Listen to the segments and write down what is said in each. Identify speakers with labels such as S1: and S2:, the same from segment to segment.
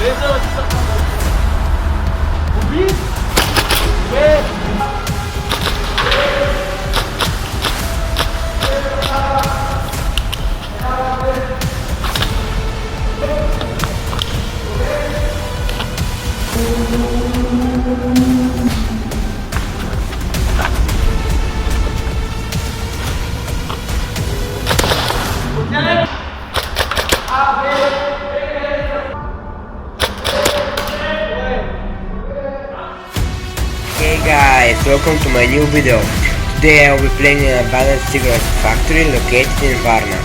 S1: Hey guys, welcome to my new video. Today I will be playing in an abandoned cigarette factory located in Varna.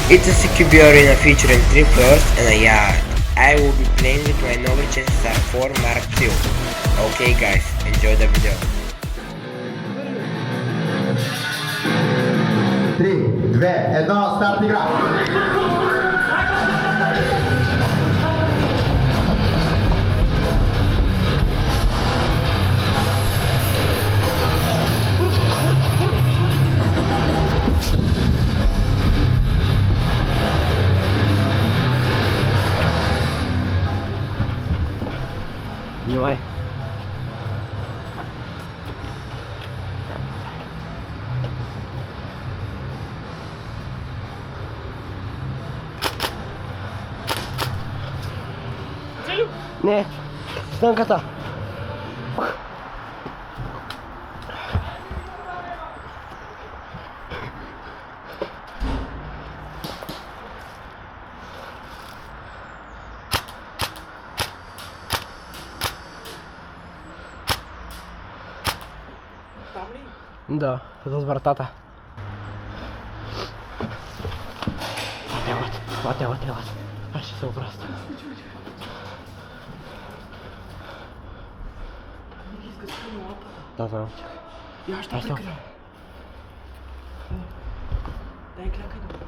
S1: It's a CQB arena featuring 3 floors and a yard. I will be playing with my Noble Chester 4 Mark II. Okay guys, enjoy the video.
S2: 3, 2, 1, старт игра!
S1: Снимай. Не, станката. Да, зад вратата. Елат. Аз ще се обръста. Да, знам.
S3: Я ще кликна. Дай клякай да.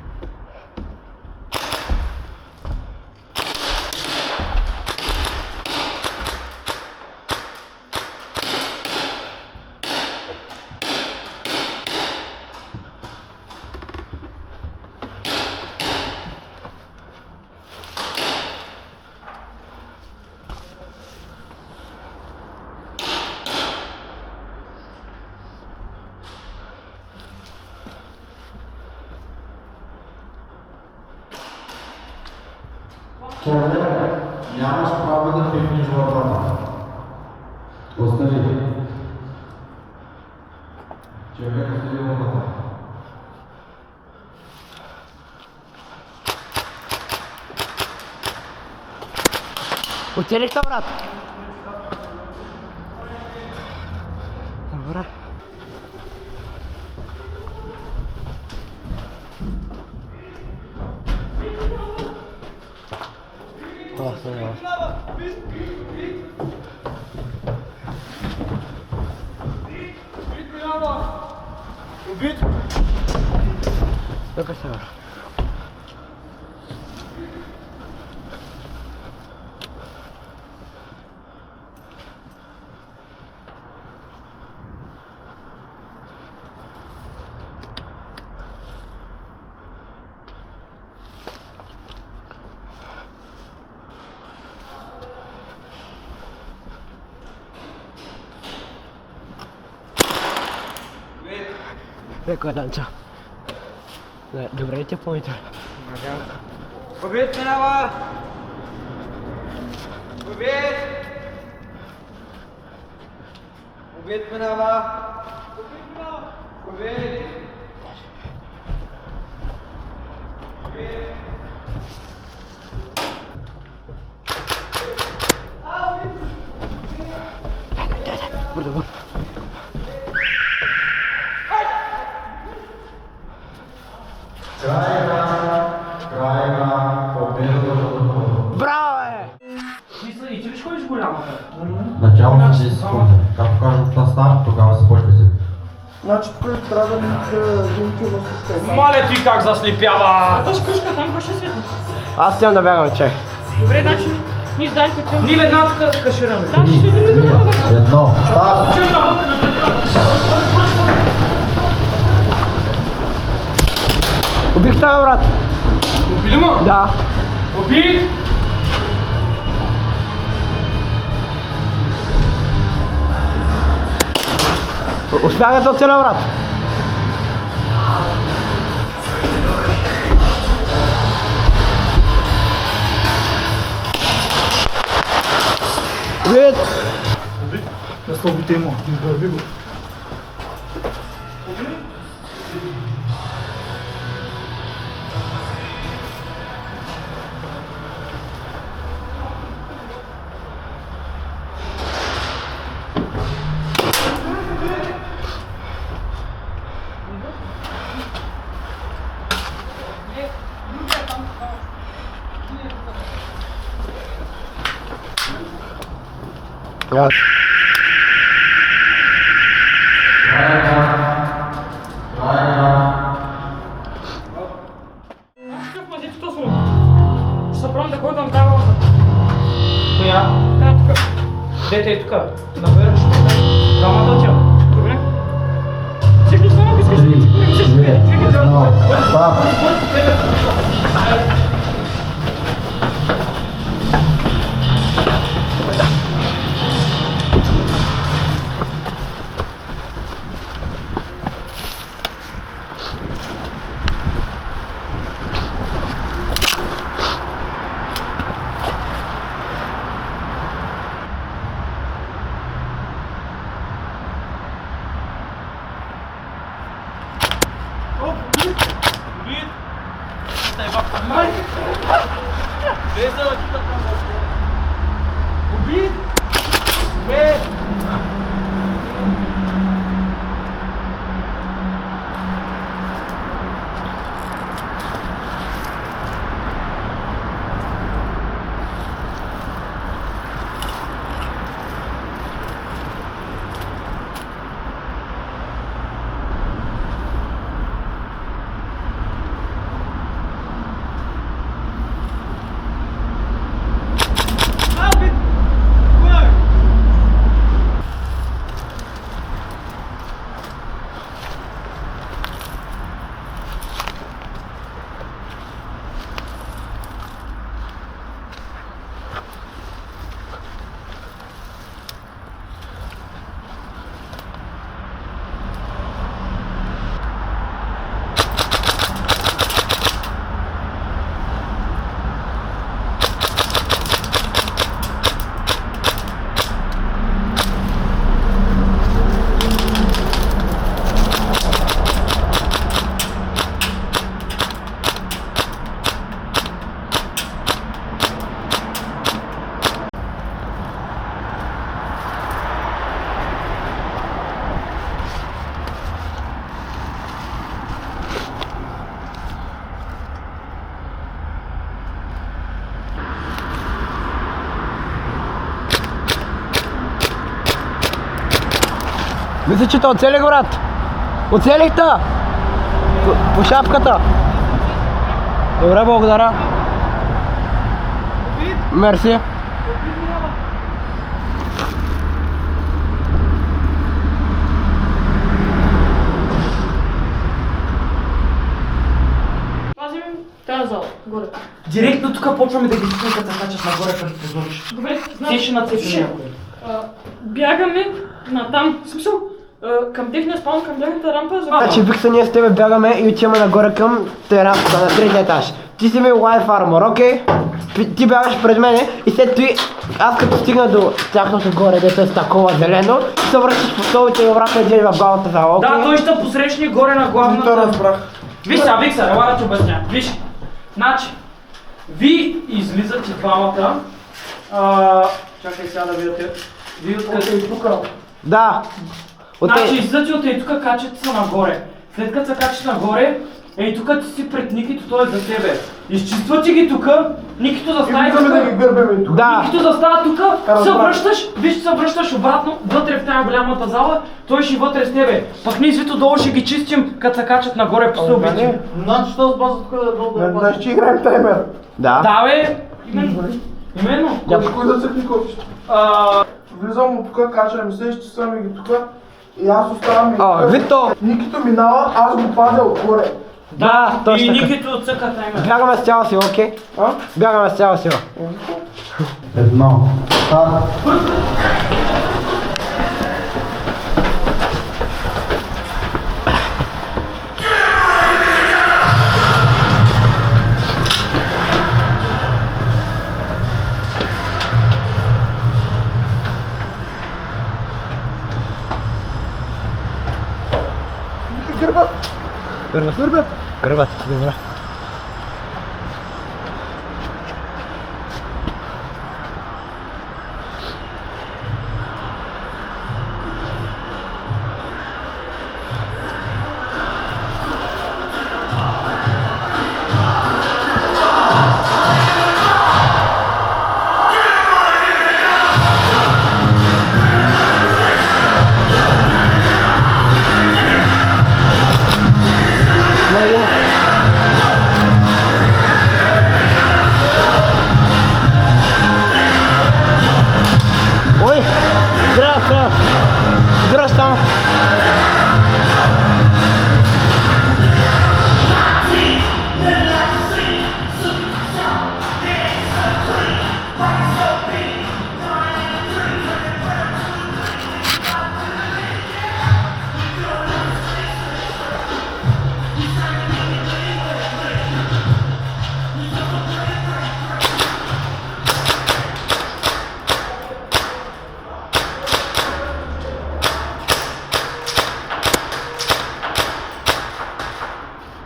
S2: Нямаш право да пипнеш вратата. Остави. Човек остави вратата.
S1: Оцелих брат? Добре.
S3: Убит!
S1: Только север. Леко Данчо. Добре ти помните.
S3: Убит минава! Убит минава! Убит!
S1: Burada.
S2: Край на победата на
S1: Браво!
S3: И ти виж ходиш голямата?
S2: начало на 10 секунди. Както кажат на старт, тогава започвайте.
S4: Значи тук трябва да видим на система.
S3: Моля ти как заслепява!
S1: Аз тям да бягам, че.
S5: Добре, значи ние с Данко тя.
S3: Ние веднага тук кашираме.
S5: Да, ще видим.
S2: Едно, старт!
S1: Убих това, брат.
S3: Убили му?
S1: Да.
S3: Убит!
S6: Успях да оцеля, брат. Привет!
S4: Да се обите има, изгърби го.
S5: Какъв мазит в този му? Ще се пробвам да ходя там тази лоса.
S3: Коя?
S5: Та, тук.
S3: Дете е тук. Навър, ще дай. Двамата отивам.
S5: Добре. Чекай само, ако искаш. Чекай само.
S6: Мисля, че те оцелих, брат. Оцелих те! По шапката. Добре, благодаря. Мерси.
S5: Пазим тази зала, горе.
S3: Директно тук почваме да ги чуваме, като се качат нагоре пред прозориш.
S5: Добре,
S3: Те
S5: значи,
S3: ще нацепим някой.
S5: бягаме натам, в смисъл, към техния спалн, към тяхната рампа, за
S6: Значи, Викса, ние с тебе бягаме и отиваме нагоре към терасата на третия етаж. Ти си ми Life Armor, окей? Ти бягаш пред мене и след това аз като стигна до тяхното горе, дето е с такова зелено, се връщаш по столите и обратно иди в главната зала, окей?
S3: Да, той ще посрещне горе на главната. Виж сега, Викса, ела да ти обясня. Виж, значи, ви излизате двамата. Чакай сега да видите. Ви откъде тук.
S6: Да.
S3: Значи излизате от и тук, качате се нагоре. След като се качате нагоре, ей тук ти си пред Никито, той е за тебе. Изчиствате ги тук, Никито застава тук.
S6: Да.
S3: Никито застава тук, се връщаш, виж се връщаш обратно, вътре в тази голямата зала, той ще вътре с тебе. Пък ние свито долу ще ги чистим, като се качат нагоре по стълбите.
S4: Значи, що с база тук да е долу да е база?
S2: Знаеш, че играем таймер.
S6: Да.
S3: Да бе, именно.
S4: Кой да се кликаш? Влизам от тук, качвам се, изчистваме ги тук и аз оставам и
S6: Вито!
S4: Никито минава, аз го пазя отгоре.
S6: Да,
S3: И
S6: точно така.
S3: Никито цъка таймер.
S6: Бягаме с цяла сила, окей? Бягаме с цяла сила.
S2: Едно.
S6: Гърбата, добре. Ой, здрасте.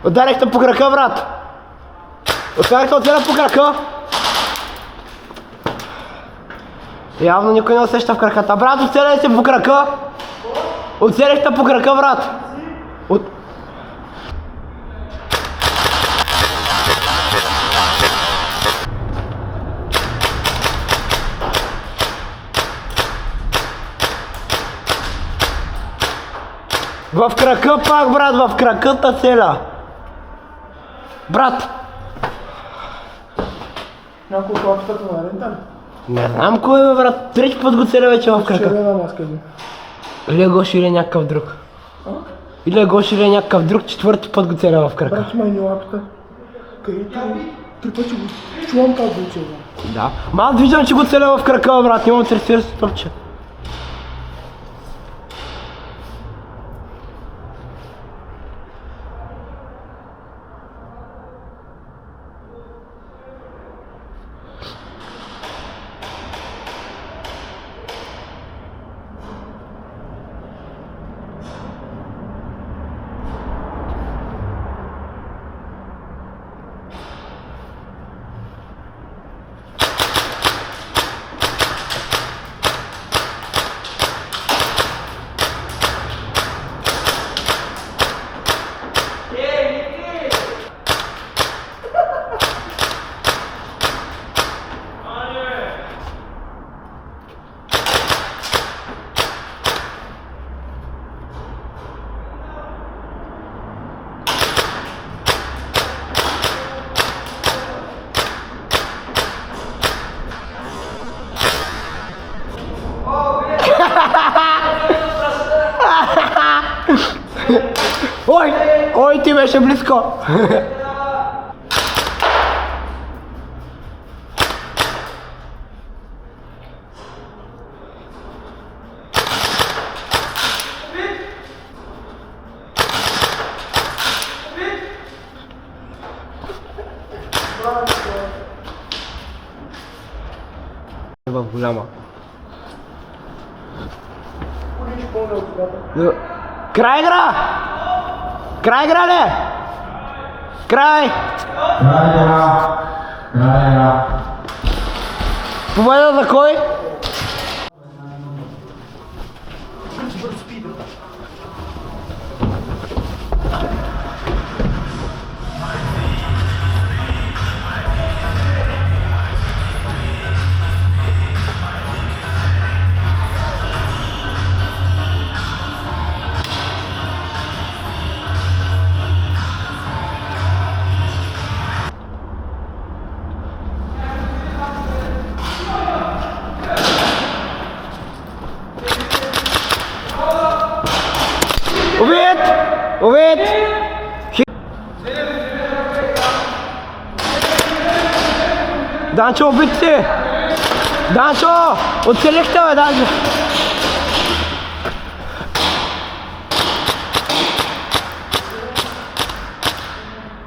S6: Ударихте по крака, брат! Ударихте отделя по крака! Явно никой не усеща в краката. Брат, оцелихте по крака! Оцелихте по крака, брат! В крака пак, брат, в краката целя! Брат!
S4: Няколко опитата на рента.
S6: Не знам кой е, брат. Трети път го целя вече в крака.
S4: Червена маска.
S6: Или е Гоши, или е някакъв друг. Или е Гоши, или е някакъв друг, четвърти път го целя в крака.
S4: Брат, майни лапата. Където три пъти го чувам как го целя.
S6: Да. Ма аз виждам, че го целя в крака, брат. Нямам 30 стопче. Ой! Ой, ти беше близко! В голяма. Край игра! Край игра ли? Край!
S2: Край.
S6: Победа за кой? Убит! Данчо, убит си! Данчо! Оцелихте, бе, Данчо!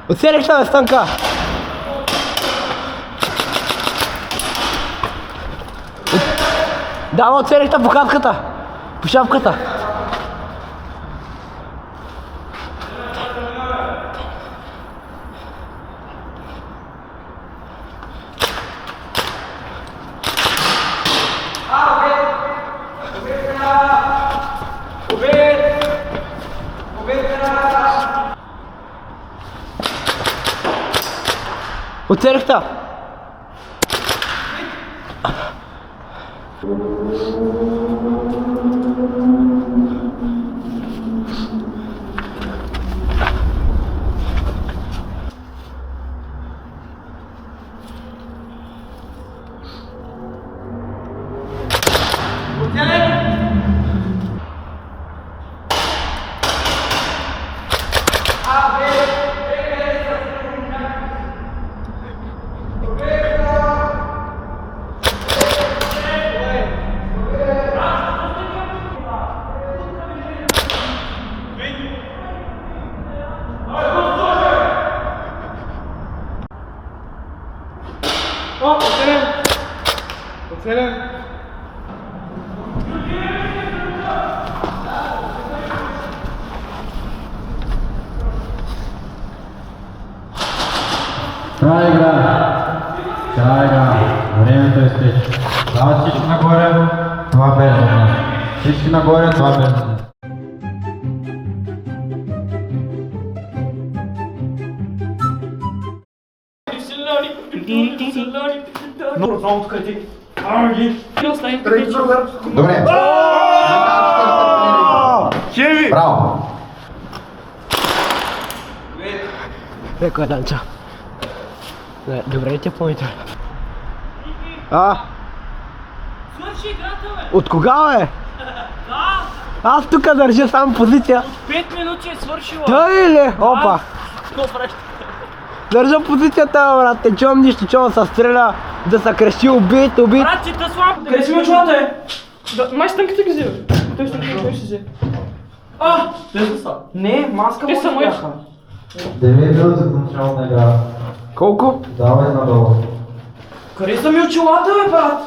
S6: Оцелихте, бе, Станка! Да, оцелихте по капката! По шапката! Оцелих та!
S5: О, оцелен. Оцелен.
S2: Край игра. Край игра. Времето е изтече. Давай всички нагоре. Това без от нас. Всички нагоре, това без от нас.
S3: Много само тук ти. Арги.
S4: Трети другар.
S2: Добре. Браво.
S6: Леко Данчо. Добре ти помните.
S5: Свърши играта, бе.
S6: От кога бе?
S5: Да,
S6: Аз тук държа само позиция.
S5: 5 минути е свършила.
S6: Тъй ли? Опа!
S5: Какво правиш?
S6: Държа позицията, брат. Не чувам нищо, чувам се стреля. Да се крещи убит.
S5: Брат, ти те слаб.
S3: Къде си ми очилата е?
S5: Май стънката ги взе, бе. Той стънката той ще взе.
S3: Те са. Не, маска
S5: Те
S3: му
S5: са
S3: не
S5: мои.
S3: бяха.
S2: 9 минути за начало на игра.
S6: Колко?
S2: Давай надолу.
S3: Къде са ми очилата, бе, брат?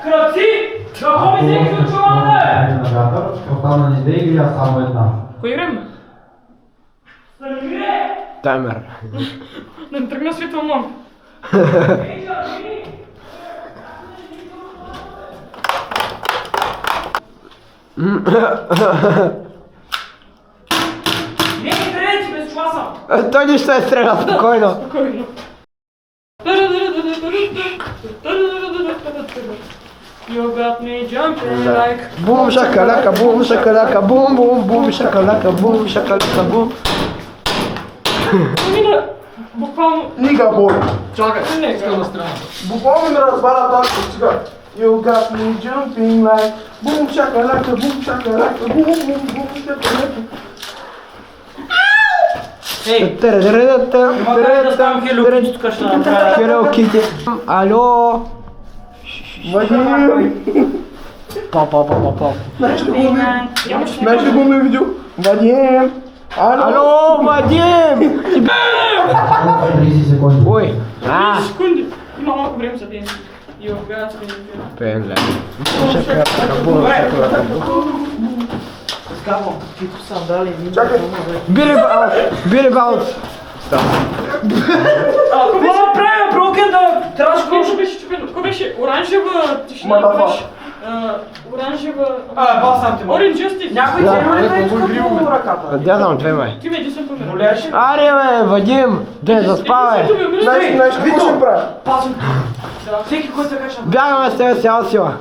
S3: Кръци! Да ми взех очилата, бе!
S2: Навятър, ще остана ни 2 игри, а само една.
S5: Кой време?
S6: Таймер.
S5: Да не тръгна светъл много.
S3: Не, трети, без чува съм!
S6: Той нищо е стрелял, спокойно.
S5: Спокойно. You got me jumping like...
S6: Бум шакалака, бум шакалака, бум бум бум шакалака, бум шакалака, бум.
S5: Мина, буквално...
S4: Нига бой.
S5: Не, искам да страна.
S4: Буквално ми разбара тази сега. You got me jumping like boom shakalaka, boom shakalaka, boom boom boom shakalaka.
S3: Ей, има къде да ставам Hello Kitty, тук ще направя.
S6: Hello Kitty. Алло.
S4: Вадим!
S6: Па.
S4: Знаеш ли го ме видео? Вадим!
S6: Алло, Вадим!
S2: 30 секунди.
S6: Ой.
S5: Секунди. Има малко време за ден. You got me...
S6: Пенле. Шакалака, бум шакалака, бум.
S3: Скапвам, каквито са дали.
S4: Чакай!
S6: Били Баунс.
S3: Какво направя, Брокен, да трябваше
S5: Какво беше чупено? Какво беше? Оранжева тишина
S4: Мадафа.
S5: беше. Оранжева...
S3: Бас съм те мога.
S5: Orange Justice.
S3: Някой
S6: Да.
S3: взема ли ме тук по ръката?
S6: Да знам, две май.
S5: Ти ме единствен помер.
S3: Моляш ли?
S6: Аре бе, Вадим! Да заспавай!
S4: Знаеш ли какво ще правя?
S3: Пазвам. Всеки, който се кача.
S6: Бягаме с тебе цяла сила.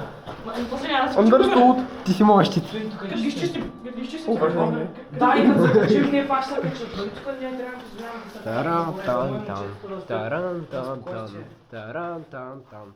S5: После няма да се
S4: Understood.
S6: Ти си моя щит.
S5: Като ги изчистим. Като ги изчистим.
S4: Уважение.
S5: Да, и като се качим, ние пак ще се качим. Тук ние трябва да знаем да се
S6: Тарам там там. Тарам там там. Тарам там там.